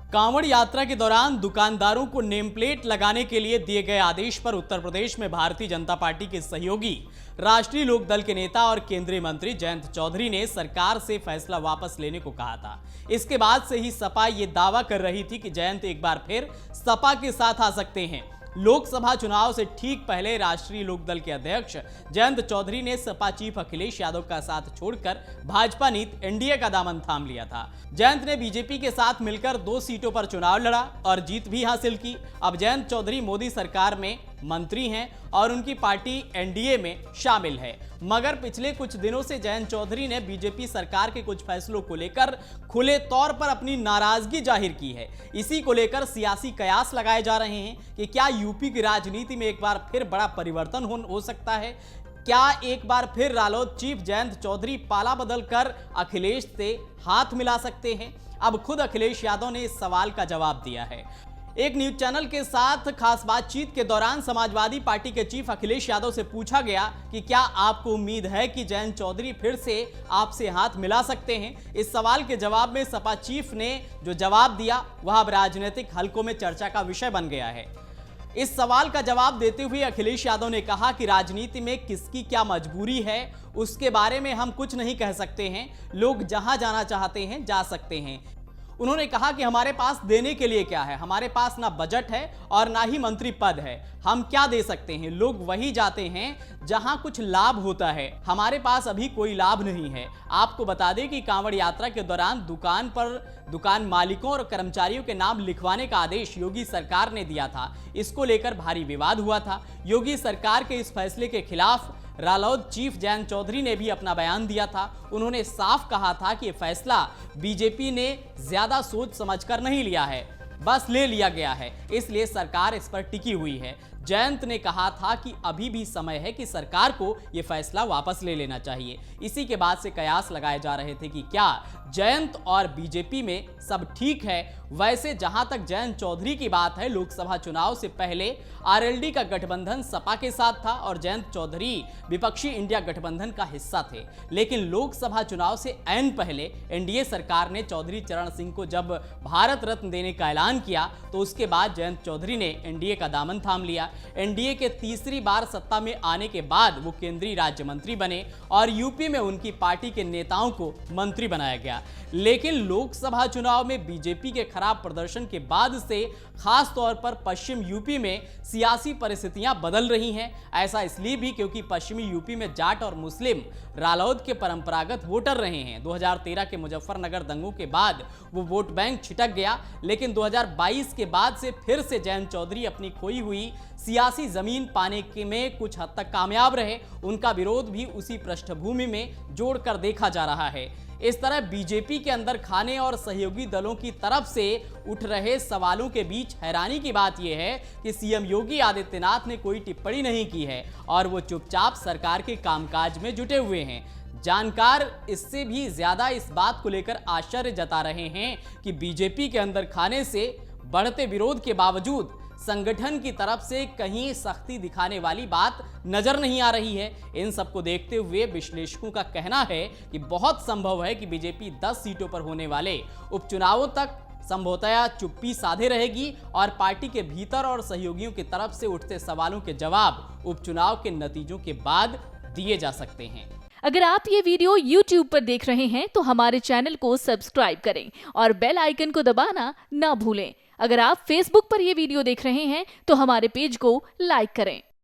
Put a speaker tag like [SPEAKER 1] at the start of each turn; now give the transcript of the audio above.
[SPEAKER 1] कांवड़ यात्रा के दौरान दुकानदारों को नेम प्लेट लगाने के लिए दिए गए आदेश पर उत्तर प्रदेश में भारतीय जनता पार्टी के सहयोगी राष्ट्रीय लोकदल के नेता और केंद्रीय मंत्री जयंत चौधरी ने सरकार से फैसला वापस लेने को कहा था। इसके बाद से ही सपा ये दावा कर रही थी कि जयंत एक बार फिर सपा के साथ आ सकते हैं। लोकसभा चुनाव से ठीक पहले राष्ट्रीय लोकदल के अध्यक्ष जयंत चौधरी ने सपा चीफ अखिलेश यादव का साथ छोड़कर भाजपा नीत एनडीए का दामन थाम लिया था। जयंत ने बीजेपी के साथ मिलकर 2 सीटों पर चुनाव लड़ा और जीत भी हासिल की। अब जयंत चौधरी मोदी सरकार में मंत्री हैं और उनकी पार्टी एनडीए में शामिल है। मगर पिछले कुछ दिनों से जयंत चौधरी ने बीजेपी सरकार के कुछ फैसलों को लेकर खुले तौर पर अपनी नाराजगी जाहिर की है। इसी को लेकर सियासी कयास लगाए जा रहे हैं कि क्या यूपी की राजनीति में एक बार फिर बड़ा परिवर्तन हो सकता है। क्या एक बार फिर रालोद चीफ जयंत चौधरी पाला बदल कर अखिलेश से हाथ मिला सकते हैं। अब खुद अखिलेश यादव ने इस सवाल का जवाब दिया है। एक न्यूज चैनल के साथ खास बातचीत के दौरान समाजवादी पार्टी के चीफ अखिलेश यादव से पूछा गया कि क्या आपको उम्मीद है कि जयंत चौधरी फिर से आपसे हाथ मिला सकते हैं। इस सवाल के जवाब में सपा चीफ ने जो जवाब दिया वह अब राजनीतिक हलकों में चर्चा का विषय बन गया है। इस सवाल का जवाब देते हुए अखिलेश यादव ने कहा कि राजनीति में किसकी क्या मजबूरी है उसके बारे में हम कुछ नहीं कह सकते हैं। लोग जहां जाना चाहते हैं जा सकते हैं। उन्होंने कहा कि हमारे पास देने के लिए क्या है, हमारे पास ना बजट है और ना ही मंत्री पद है। हम क्या दे सकते हैं, लोग वही जाते हैं जहां कुछ लाभ होता है। हमारे पास अभी कोई लाभ नहीं है। आपको बता दें कि कांवड़ यात्रा के दौरान दुकान मालिकों और कर्मचारियों के नाम लिखवाने का आदेश योगी सरकार ने दिया था। इसको लेकर भारी विवाद हुआ था। योगी सरकार के इस फैसले के खिलाफ रालोद चीफ जयंत चौधरी ने भी अपना बयान दिया था। उन्होंने साफ कहा था कि यह फैसला बीजेपी ने ज्यादा सोच समझकर नहीं लिया है, बस ले लिया गया है, इसलिए सरकार इस पर टिकी हुई है। जयंत ने कहा था कि अभी भी समय है कि सरकार को यह फैसला वापस ले लेना चाहिए। इसी के बाद से कयास लगाए जा रहे थे कि क्या जयंत और बीजेपी में सब ठीक है। वैसे जहां तक जयंत चौधरी की बात है, लोकसभा चुनाव से पहले आरएलडी का गठबंधन सपा के साथ था और जयंत चौधरी विपक्षी इंडिया गठबंधन का हिस्सा थे। लेकिन लोकसभा चुनाव से ऐन पहले एनडीए सरकार ने चौधरी चरण सिंह को जब भारत रत्न देने का ऐलान किया तो उसके बाद जयंत चौधरी ने एनडीए का दामन थाम लिया। एनडीए के तीसरी बार सत्ता में आने के बाद वो केंद्रीय राज्य मंत्री बने और यूपी में उनकी पार्टी के नेताओं को मंत्री बनाया गया। लेकिन लोकसभा चुनाव में बीजेपी के खराब प्रदर्शन के बाद से खास तौर पर पश्चिम यूपी में सियासी परिस्थितियां बदल रही हैं। ऐसा इसलिए भी क्योंकि पश्चिमी यूपी में जाट और मुस्लिम रालोद के परंपरागत वोटर रहे हैं। 2013 के मुजफ्फरनगर दंगों के बाद वो वोट बैंक छिटक गया, लेकिन 2022 के बाद से फिर से जयंत चौधरी अपनी खोई हुई सियासी जमीन पाने में कुछ हद तक कामयाब रहे। उनका विरोध भी उसी पृष्ठभूमि में जोड़कर देखा जा रहा है। इस तरह बीजेपी के अंदर खाने और सहयोगी दलों की तरफ से उठ रहे सवालों के बीच हैरानी की बात यह है कि सीएम योगी आदित्यनाथ ने कोई टिप्पणी नहीं की है और वो चुपचाप सरकार के कामकाज में जुटे हुए हैं। जानकार इससे भी ज्यादा इस बात को लेकर आश्चर्य जता रहे हैं कि बीजेपी के अंदर खाने से बढ़ते विरोध के बावजूद संगठन की तरफ से कहीं सख्ती दिखाने वाली बात नजर नहीं आ रही है। इन सबको देखते हुए विश्लेषकों का कहना है कि बहुत संभव है कि बीजेपी 10 सीटों पर होने वाले उपचुनावों तक संभवतया चुप्पी साधे रहेगी और पार्टी के भीतर और सहयोगियों की तरफ से उठते सवालों के जवाब उपचुनाव के नतीजों के बाद दिए जा सकते हैं।
[SPEAKER 2] अगर आप ये वीडियो YouTube पर देख रहे हैं तो हमारे चैनल को सब्सक्राइब करें और बेल आइकन को दबाना ना भूलें। अगर आप Facebook पर यह वीडियो देख रहे हैं तो हमारे पेज को लाइक करें।